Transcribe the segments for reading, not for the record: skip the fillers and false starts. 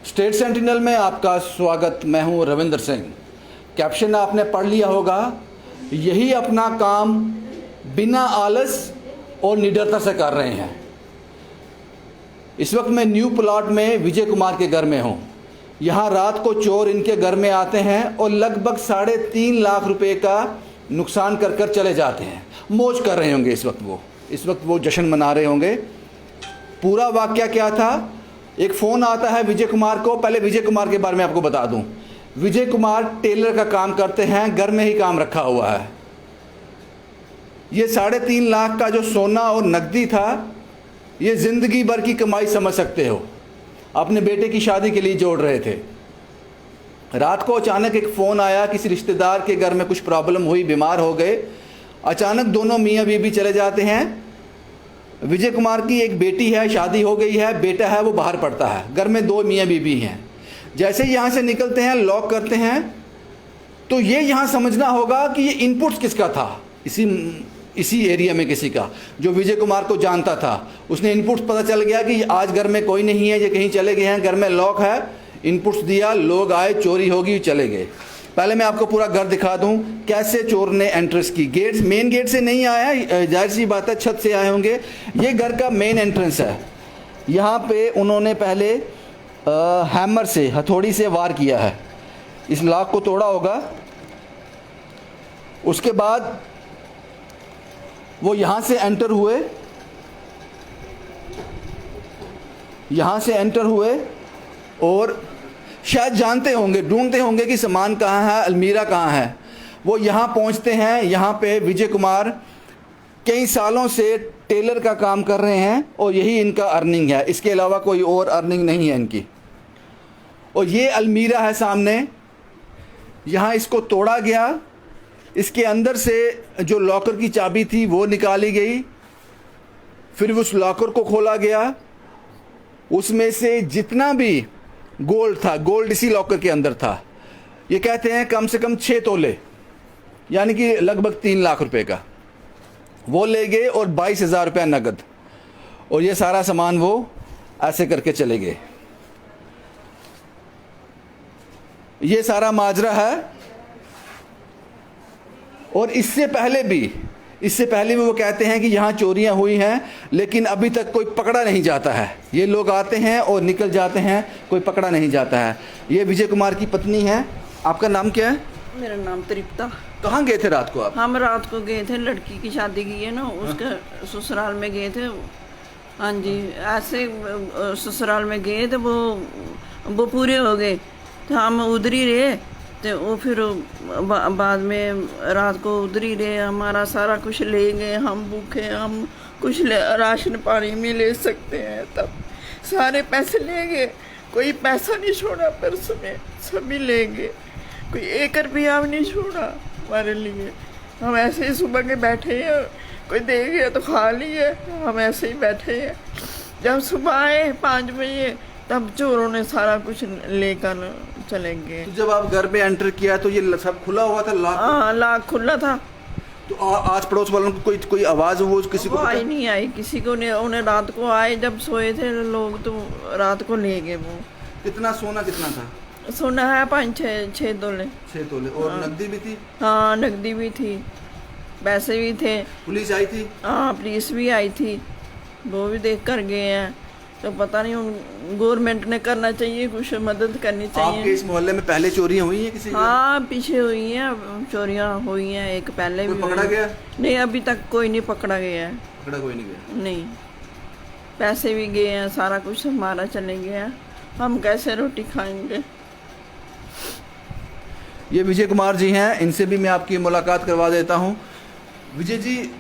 State sentinel में आपका स्वागत। मैं हूं रविंद्र सिंह। कैप्शन आपने पढ़ लिया होगा, यही अपना काम बिना आलस और निडरता से कर रहे हैं। इस वक्त मैं न्यू प्लॉट में विजय कुमार के घर में हूं। यहां रात को चोर इनके घर में आते हैं और लगभग 3.5 लाख रुपए का नुकसान कर कर चले जाते हैं। मौज कर रहे होंगे इस वक्त वो जश्न मना रहे होंगे। पूरा वाकया क्या था, एक फ़ोन आता है विजय कुमार को। पहले विजय कुमार के बारे में आपको बता दूं, विजय कुमार टेलर का काम करते हैं, घर में ही काम रखा हुआ है। ये 3.5 लाख का जो सोना और नकदी था, ये ज़िंदगी भर की कमाई समझ सकते हो। अपने बेटे की शादी के लिए जोड़ रहे थे। रात को अचानक एक फ़ोन आया, किसी रिश्तेदार के घर में कुछ प्रॉब्लम हुई, बीमार हो गए। अचानक दोनों मियाँ बीवी चले जाते हैं। विजय कुमार की एक बेटी है, शादी हो गई है, बेटा है वो बाहर पढ़ता है। घर में 2 मियाँ बीवी हैं। जैसे ही यहाँ से निकलते हैं, लॉक करते हैं, तो ये यहाँ समझना होगा कि ये इनपुट्स किसका था। इसी एरिया में किसी का, जो विजय कुमार को जानता था। उसने इनपुट्स पता चल गया कि आज घर में कोई नहीं है, ये कहीं चले गए हैं, घर में लॉक है। इनपुट्स दिया, लोग आए, चोरी होगी, चले गए। पहले मैं आपको पूरा घर दिखा दूं, कैसे चोर ने एंट्रेंस की। गेट, मेन गेट से नहीं आया, जाहिर सी बात है, छत से आए होंगे। ये घर का मेन एंट्रेंस है। यहाँ पे उन्होंने पहले हैमर से, हथौड़ी से वार किया है, इस लॉक को तोड़ा होगा। उसके बाद वो यहाँ से एंटर हुए, और शायद जानते होंगे, ढूंढते होंगे कि सामान कहाँ है, अलमीरा कहाँ है। वो यहाँ पहुँचते हैं। यहाँ पे विजय कुमार कई सालों से टेलर का काम कर रहे हैं और यही इनका अर्निंग है। इसके अलावा कोई और अर्निंग नहीं है इनकी। और ये अलमीरा है सामने, यहाँ इसको तोड़ा गया। इसके अंदर से जो लॉकर की चाबी थी वो निकाली गई। फिर उस लॉकर को खोला गया। उसमें से जितना भी गोल्ड था, गोल्ड इसी लॉकर के अंदर था। ये कहते हैं कम से कम 6 तोले, यानी कि लगभग 3 लाख रुपए का, वो ले गए, और 22,000 रुपया नगद। और ये सारा सामान वो ऐसे करके चले गए। ये सारा माजरा है। और इससे पहले भी वो कहते हैं कि यहाँ चोरियाँ हुई हैं, लेकिन अभी तक कोई पकड़ा नहीं जाता है। ये लोग आते हैं और निकल जाते हैं, कोई पकड़ा नहीं जाता है। ये विजय कुमार की पत्नी है। आपका नाम क्या है? मेरा नाम तृप्ता। कहाँ गए थे रात को आप? हम रात को गए थे, लड़की की शादी की है ना, उसके ससुराल में गए थे। हाँ जी, ऐसे ससुराल में गए थे, वो पूरे हो गए तो हम उधर ही रहे। तो वो फिर बाद में रात को उधर ही रहे। हमारा सारा कुछ ले गए। हम भूखे, हम कुछ राशन पानी में ले सकते हैं, तब सारे पैसे ले गए। कोई पैसा नहीं छोड़ा पर्स में, सभी ले गए। कोई 1 रुपया भी नहीं छोड़ा हमारे लिए। हम ऐसे ही सुबह के बैठे हैं, कोई दे गया तो खा लिए, हम ऐसे ही बैठे हैं। जब सुबह आए 5 बजे, तब चोरों ने सारा कुछ लेकर चले गए। तो जब आप घर में एंटर किया तो ये सब खुला हुआ था? हाँ, लॉक खुला था। तो आस पड़ोस वालों को कोई आवाज़ वो किसी को आई नहीं आई किसी को ने। उन्हें रात को आए, जब सोए थे लोग, तो रात को ले गए वो। कितना सोना कितना था? सोना है 5-6 तोले। 6 तोले। और हाँ। नकदी भी थी? हाँ, नकदी भी थी, पैसे भी थे। पुलिस आई थी? हाँ, पुलिस भी आई थी, वो भी देख कर गए हैं। तो पता नहीं, उन गवर्नमेंट ने करना चाहिए, कुछ मदद करनी चाहिए। आपके इस मोहल्ले में पहले चोरियां हुई हैं किसी? हाँ, पीछे हुई हैं चोरियां, हुई हैं। एक पहले भी पकड़ा गया? नहीं, अभी तक कोई नहीं पकड़ा गया है। पकड़ा कोई नहीं गया? नहीं, पैसे भी गए हैं, सारा कुछ हमारा चले गया। हम कैसे रोटी खाएंगे? ये विजय कुमार जी हैं, इनसे भी मैं आपकी मुलाकात करवा देता हूँ। विजय जी,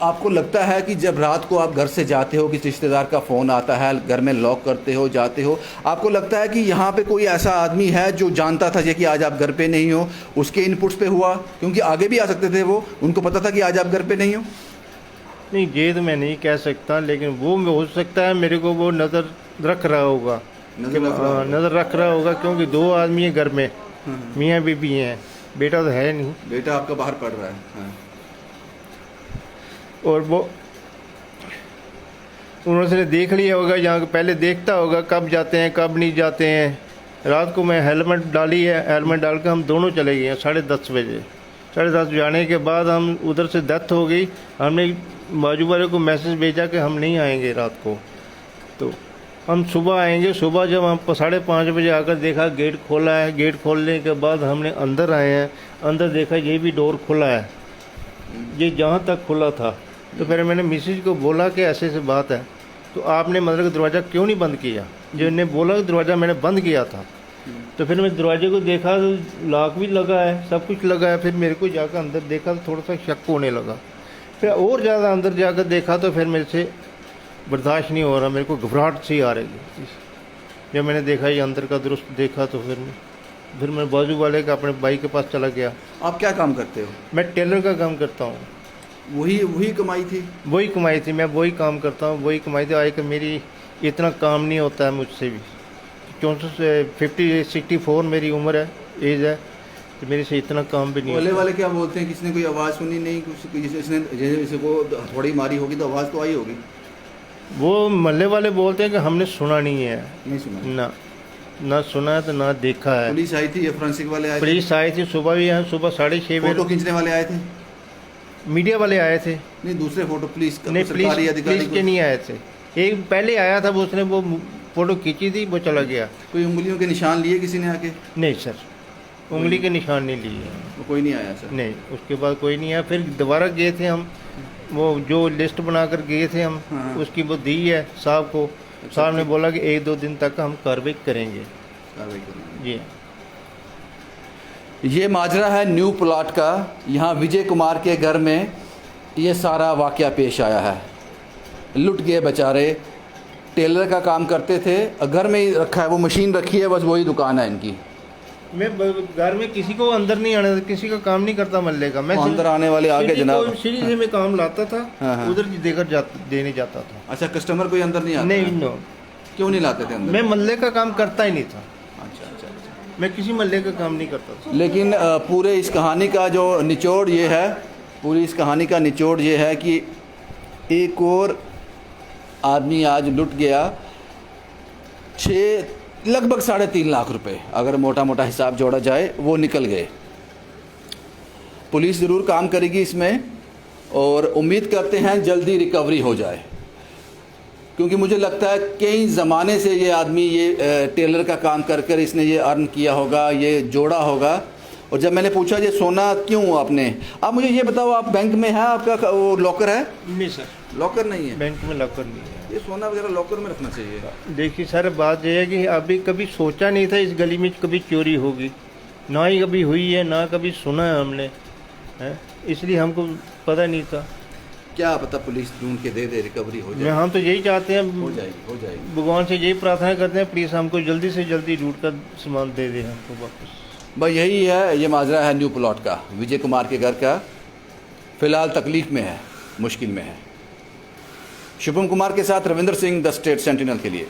आपको लगता है कि जब रात को आप घर से जाते हो, किसी रिश्तेदार का फ़ोन आता है, घर में लॉक करते हो, जाते हो, आपको लगता है कि यहाँ पे कोई ऐसा आदमी है जो जानता था कि आज आप घर पे नहीं हो, उसके इनपुट्स पे हुआ? क्योंकि आगे भी आ सकते थे वो, उनको पता था कि आज आप घर पे नहीं हो। नहीं, ये तो मैं नहीं कह सकता, लेकिन वो हो सकता है मेरे को वो नज़र रख रहा होगा। नज़र रख रहा होगा, क्योंकि 2 आदमी है घर में, मियाँ बीबी हैं, बेटा तो है नहीं। बेटा आपका बाहर पढ़ रहा है। हाँ। और वो उन्होंने देख लिया होगा, यहाँ पहले देखता होगा कब जाते हैं कब नहीं जाते हैं। रात को मैं हेलमेट डाली है, हेलमेट डाल के हम दोनों चले गए 10:30 बजे। 10:30 जाने के बाद हम उधर से डेथ हो गई, हमने बाजू वाले को मैसेज भेजा कि हम नहीं आएंगे रात को, तो हम सुबह आएंगे। सुबह जब हम 5:30 बजे आकर देखा गेट खोला है, गेट खोलने के बाद हमने अंदर आए हैं, अंदर देखा ये भी डोर खुला है, ये जहाँ तक खुला था। तो फिर मैंने मिसेज को बोला कि ऐसे ऐसे बात है, तो आपने मतलब दरवाज़ा क्यों नहीं बंद किया? जो इन्हें बोला कि दरवाज़ा मैंने बंद किया था। तो फिर मैं दरवाजे को देखा तो लॉक भी लगा है, सब कुछ लगा है। फिर मेरे को जाकर अंदर देखा तो थोड़ा सा शक होने लगा। फिर और ज़्यादा अंदर जाकर देखा तो फिर मेरे से बर्दाश्त नहीं हो रहा, मेरे को घबराहट सी आ रही है। जब मैंने देखा ये अंदर का दुरुस्त देखा तो फिर मैं बाजू वाले का अपने भाई के पास चला गया। आप क्या काम करते हो? मैं टेलर का काम करता हूँ। वही कमाई थी? वही कमाई थी, मैं वही काम करता हूँ, वही कमाई थी। आए कि मेरी इतना काम नहीं होता है मुझसे भी, 64 मेरी उम्र है, एज है, तो मेरे से इतना काम भी नहीं बोले होता। वाले क्या बोलते हैं, किसी ने कोई आवाज़ सुनी नहीं? कुछ जैसे वो थोड़ी मारी होगी तो आवाज़ तो आई होगी। वो मोहल्ले वाले बोलते हैं कि हमने सुना नहीं है, नहीं सुना? ना सुना है तो ना देखा है। पुलिस आई थी या फोरेंसिक वाले आए थे? पुलिस आई थी सुबह भी, यहाँ सुबह 6:30 फोटो बजे। खींचने वाले आए थे? मीडिया वाले आए थे। नहीं, दूसरे फोटो पुलिस नहीं, पुलिस के नहीं आए थे। एक पहले आया था, वो उसने वो फोटो खींची थी, वो चला गया। कोई उंगलियों के निशान लिए किसी ने आके? नहीं सर, उंगली के निशान नहीं लिए। वो कोई नहीं आया सर? नहीं, उसके बाद कोई नहीं आया। फिर दोबारा गए थे हम, वो जो लिस्ट बनाकर गए थे हम, हाँ। उसकी वो दी है साहब को। साहब ने बोला कि 1-2 दिन तक हम कार्रवाई करेंगे। कार्रवाई करेंगे। जी, ये माजरा है न्यू प्लॉट का। यहाँ विजय कुमार के घर में ये सारा वाकया पेश आया है। लुट गए बेचारे। टेलर का काम करते थे, घर में ही रखा है, वो मशीन रखी है, बस वही दुकान है इनकी। मैं घर में किसी को अंदर नहीं आने, किसी का काम नहीं करता मल्ले का। मैं अंदर आने वाले आगे जनाब। सीढ़ी से मैं काम लाता था, हाँ। उधर देकर देने जाता था। अच्छा, कस्टमर कोई अंदर नहीं आता? नहीं, नो, क्यों नहीं लाते थे अंदर? मैं मल्ले का काम करता ही नहीं था। अच्छा। मैं किसी मल्ले का काम नहीं करता था। लेकिन पूरे इस कहानी का जो निचोड़ ये है, पूरी इस कहानी का निचोड़ ये है कि एक और आदमी आज लुट गया लगभग 3.5 लाख रुपए, अगर मोटा मोटा हिसाब जोड़ा जाए, वो निकल गए। पुलिस ज़रूर काम करेगी इसमें और उम्मीद करते हैं जल्दी रिकवरी हो जाए, क्योंकि मुझे लगता है कई ज़माने से ये आदमी ये टेलर का काम कर कर इसने ये अर्न किया होगा, ये जोड़ा होगा। और जब मैंने पूछा ये सोना क्यों आपने, आप मुझे ये बताओ, आप बैंक में है, आपका वो लॉकर है? नहीं सर, लॉकर नहीं है बैंक में लॉकर नहीं है। ये सोना वगैरह लॉकर में रखना चाहिए। देखिए सर, बात यह है कि अभी कभी सोचा नहीं था इस गली में कभी चोरी होगी, ना ही कभी हुई है, ना कभी सुना है हमने, है, इसलिए हमको पता नहीं था। क्या पता पुलिस ढूंढ के दे दे, रिकवरी हो जाए। हम तो यही चाहते हैं, हो जाएगी। भगवान से यही प्रार्थना करते हैं पुलिस हमको जल्दी से जल्दी ढूंढ कर सामान दे दे हमको वापस। भाई यही है, ये माजरा है न्यू प्लॉट का, विजय कुमार के घर का। फ़िलहाल तकलीफ़ में है, मुश्किल में है। शुभम कुमार के साथ Ravindra Singh, the state sentinel के लिए।